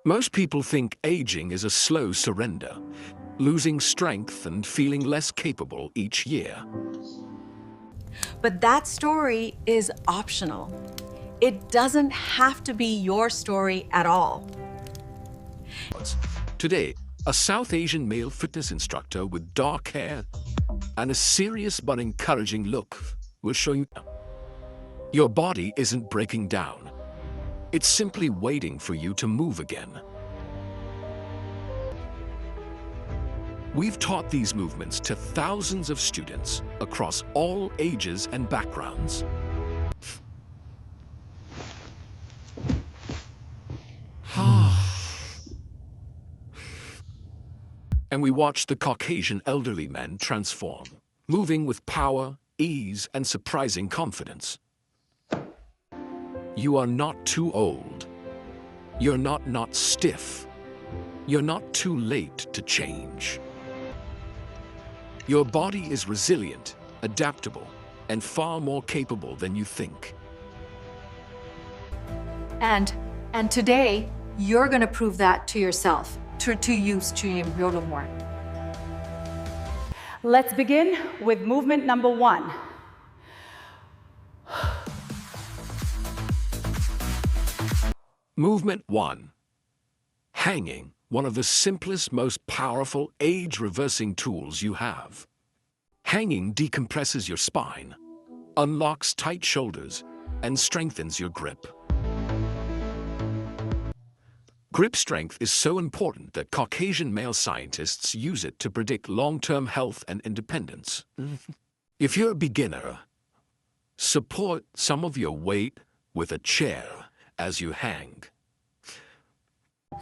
Most people think aging is a slow surrender, losing strength and feeling less capable each year. But that story is optional. It doesn't have to be your story at all. Today, a South Asian male fitness instructor with dark hair and a serious but encouraging look will show you your body isn't breaking down. It's simply waiting for you to move again. We've taught these movements to thousands of students across all ages and backgrounds. And we watch the Caucasian elderly men transform, moving with power, ease, and surprising confidence. You are not too old. You're not stiff. You're not too late to change. Your body is resilient, adaptable, and far more capable than you think. And today, you're going to prove that to yourself, to use to your more. Let's begin with movement number 1. Movement 1. Hanging, one of the simplest, most powerful age-reversing tools you have. Hanging decompresses your spine, unlocks tight shoulders, and strengthens your grip. Grip strength is so important that Caucasian male scientists use it to predict long-term health and independence. If you're a beginner, support some of your weight with a chair as you hang.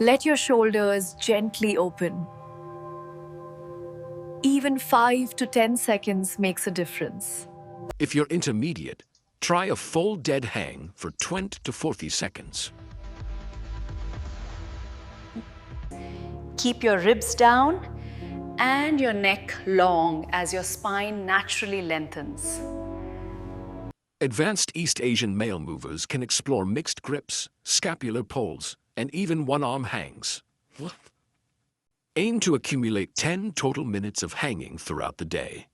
Let your shoulders gently open. Even 5 to 10 seconds makes a difference. If you're intermediate, try a full dead hang for 20 to 40 seconds. Keep your ribs down and your neck long as your spine naturally lengthens. Advanced East Asian male movers can explore mixed grips, scapular pulls, and even one-arm hangs. Aim to accumulate 10 total minutes of hanging throughout the day.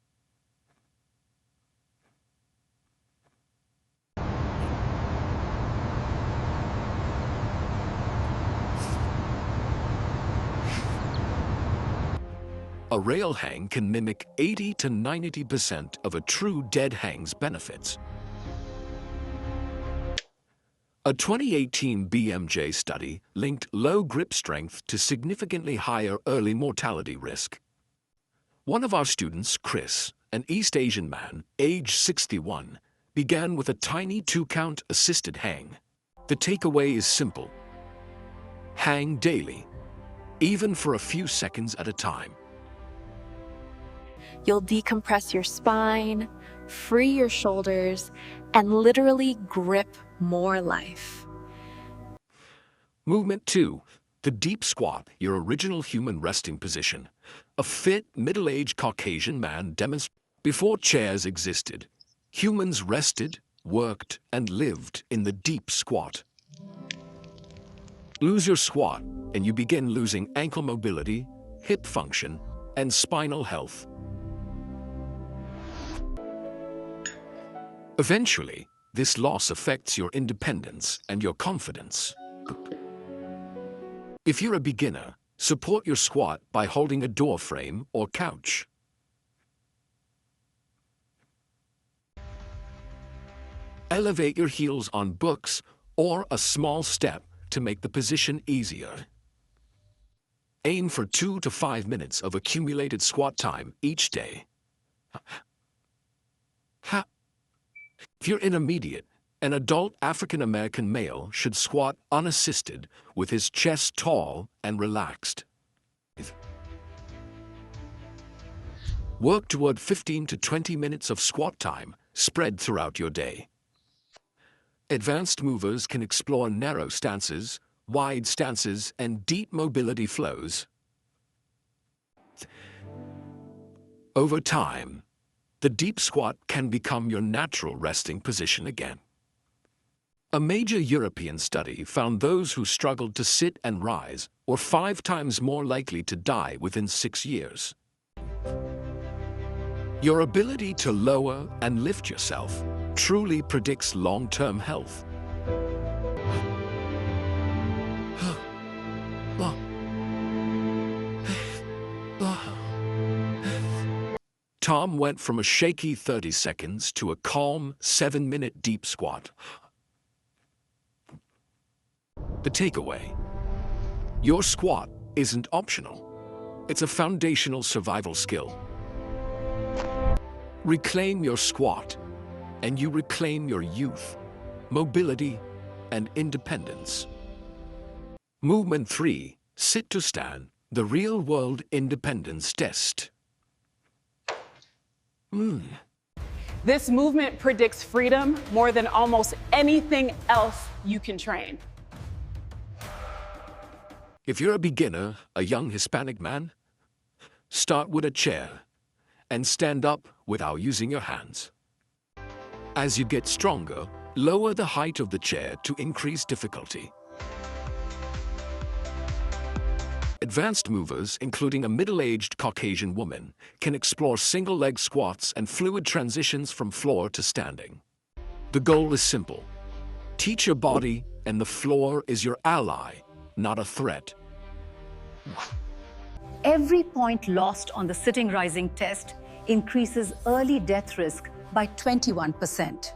A rail hang can mimic 80 to 90% of a true dead hang's benefits. A 2018 BMJ study linked low grip strength to significantly higher early mortality risk. One of our students, Chris, an East Asian man, age 61, began with a tiny 2-count assisted hang. The takeaway is simple. Hang daily, even for a few seconds at a time. You'll decompress your spine, free your shoulders, and literally grip more life. Movement 2. The deep squat, your original human resting position. A fit, middle-aged Caucasian man demonstrated before chairs existed. Humans rested, worked, and lived in the deep squat. Lose your squat, and you begin losing ankle mobility, hip function, and spinal health. Eventually, this loss affects your independence and your confidence. If you're a beginner, support your squat by holding a door frame or couch. Elevate your heels on books or a small step to make the position easier. Aim for 2 to 5 minutes of accumulated squat time each day. If you're intermediate, an adult African-American male should squat unassisted with his chest tall and relaxed. Work toward 15 to 20 minutes of squat time spread throughout your day. Advanced movers can explore narrow stances, wide stances, and deep mobility flows. Over time, the deep squat can become your natural resting position again. A major European study found those who struggled to sit and rise were 5 times more likely to die within 6 years. Your ability to lower and lift yourself truly predicts long-term health. Tom went from a shaky 30 seconds to a calm 7-minute deep squat. The takeaway: your squat isn't optional. It's a foundational survival skill. Reclaim your squat, and you reclaim your youth, mobility, and independence. Movement 3, sit to stand, the real-world independence test. This movement predicts freedom more than almost anything else you can train. If you're a beginner, a young Hispanic man, start with a chair and stand up without using your hands. As you get stronger, lower the height of the chair to increase difficulty. Advanced movers, including a middle-aged Caucasian woman, can explore single-leg squats and fluid transitions from floor to standing. The goal is simple: teach your body, and the floor is your ally, not a threat. Every point lost on the sitting rising test increases early death risk by 21%.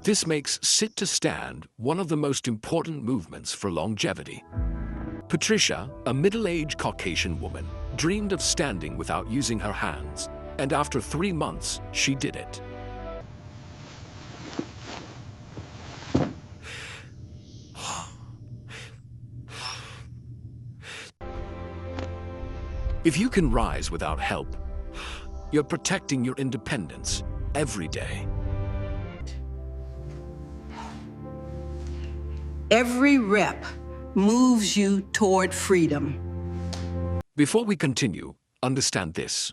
This makes sit to stand one of the most important movements for longevity. Patricia, a middle-aged Caucasian woman, dreamed of standing without using her hands, and after 3 months, she did it. If you can rise without help, you're protecting your independence every day. Every rep moves you toward freedom. Before we continue, understand this.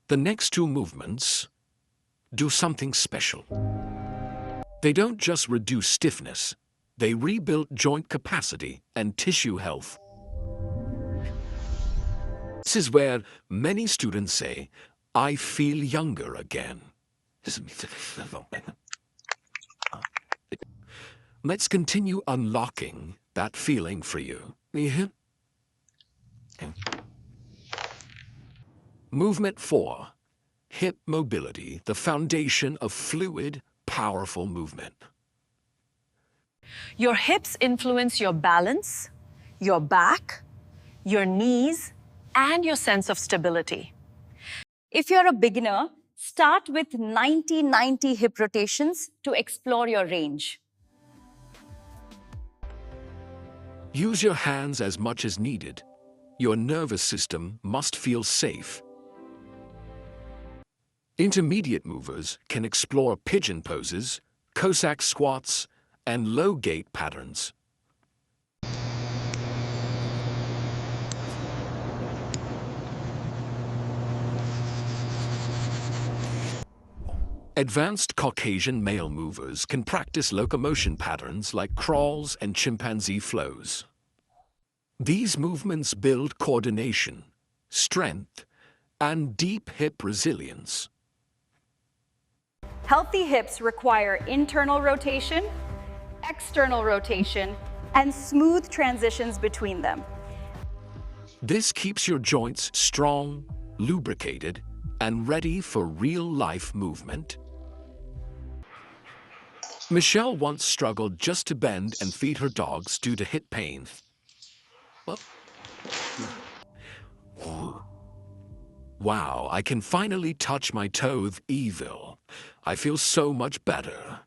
The next 2 movements do something special. They don't just reduce stiffness, they rebuild joint capacity and tissue health. This is where many students say, "I feel younger again." Let's continue unlocking that feeling for you. Movement 4, hip mobility, the foundation of fluid, powerful movement. Your hips influence your balance, your back, your knees, and your sense of stability. If you're a beginner, start with 90-90 hip rotations to explore your range. Use your hands as much as needed. Your nervous system must feel safe. Intermediate movers can explore pigeon poses, Cossack squats, and low gait patterns. Advanced Caucasian male movers can practice locomotion patterns like crawls and chimpanzee flows. These movements build coordination, strength, and deep hip resilience. Healthy hips require internal rotation, external rotation, and smooth transitions between them. This keeps your joints strong, lubricated, and ready for real-life movement. Michelle once struggled just to bend and feed her dogs due to hip pain. Wow, I can finally touch my toe, evil. I feel so much better.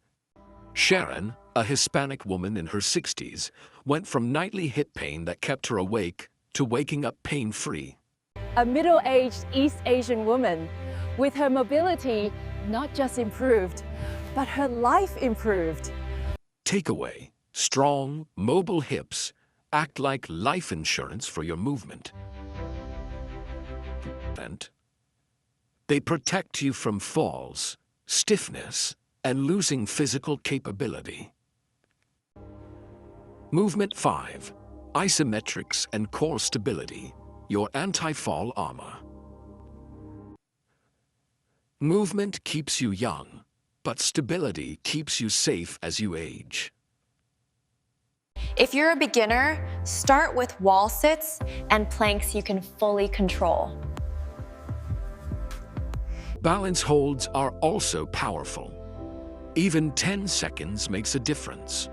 Sharon, a Hispanic woman in her 60s, went from nightly hip pain that kept her awake to waking up pain-free. A middle-aged East Asian woman, with her mobility not just improved, but her life improved. Takeaway: strong, mobile hips act like life insurance for your movement. They protect you from falls, stiffness, and losing physical capability. Movement 5. Isometrics and core stability, your anti-fall armor. Movement keeps you young, but stability keeps you safe as you age. If you're a beginner, start with wall sits and planks you can fully control. Balance holds are also powerful. Even 10 seconds makes a difference.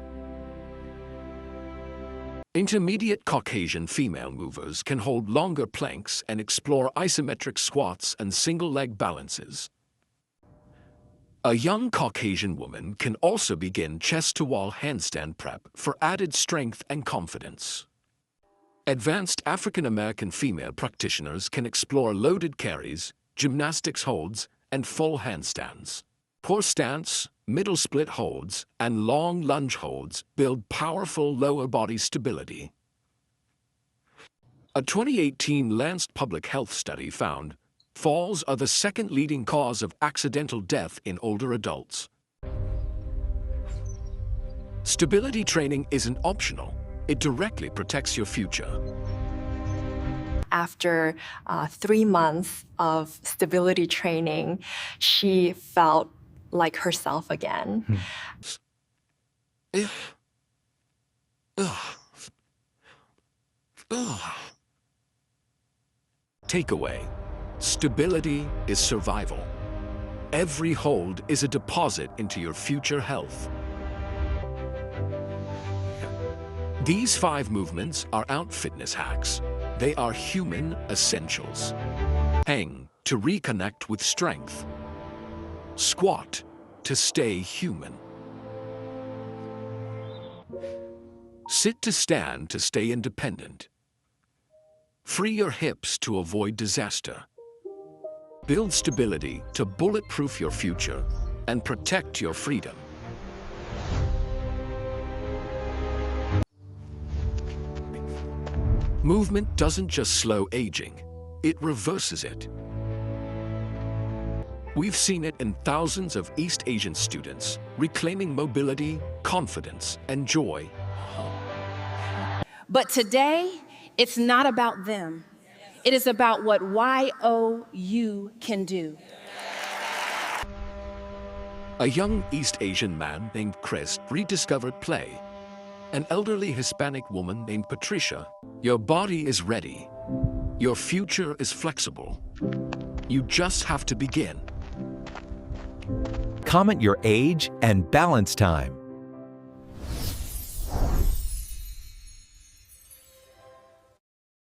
Intermediate Caucasian female movers can hold longer planks and explore isometric squats and single-leg balances. A young Caucasian woman can also begin chest-to-wall handstand prep for added strength and confidence. Advanced African American female practitioners can explore loaded carries, gymnastics holds, and full handstands. Horse stance, middle split holds, and long lunge holds build powerful lower body stability. A 2018 Lancet Public Health study found falls are the second leading cause of accidental death in older adults. Stability training isn't optional. It directly protects your future. After 3 months of stability training, she felt like herself again. Takeaway: stability is survival. Every hold is a deposit into your future health. These 5 movements are out fitness hacks. They are human essentials. Hang to reconnect with strength. Squat to stay human. Sit to stand to stay independent. Free your hips to avoid disaster. Build stability to bulletproof your future and protect your freedom. Movement doesn't just slow aging, it reverses it. We've seen it in thousands of East Asian students, reclaiming mobility, confidence, and joy. But today, it's not about them. It is about what YOU can do. A young East Asian man named Chris rediscovered play. An elderly Hispanic woman named Patricia. Your body is ready. Your future is flexible. You just have to begin. Comment your age and balance time.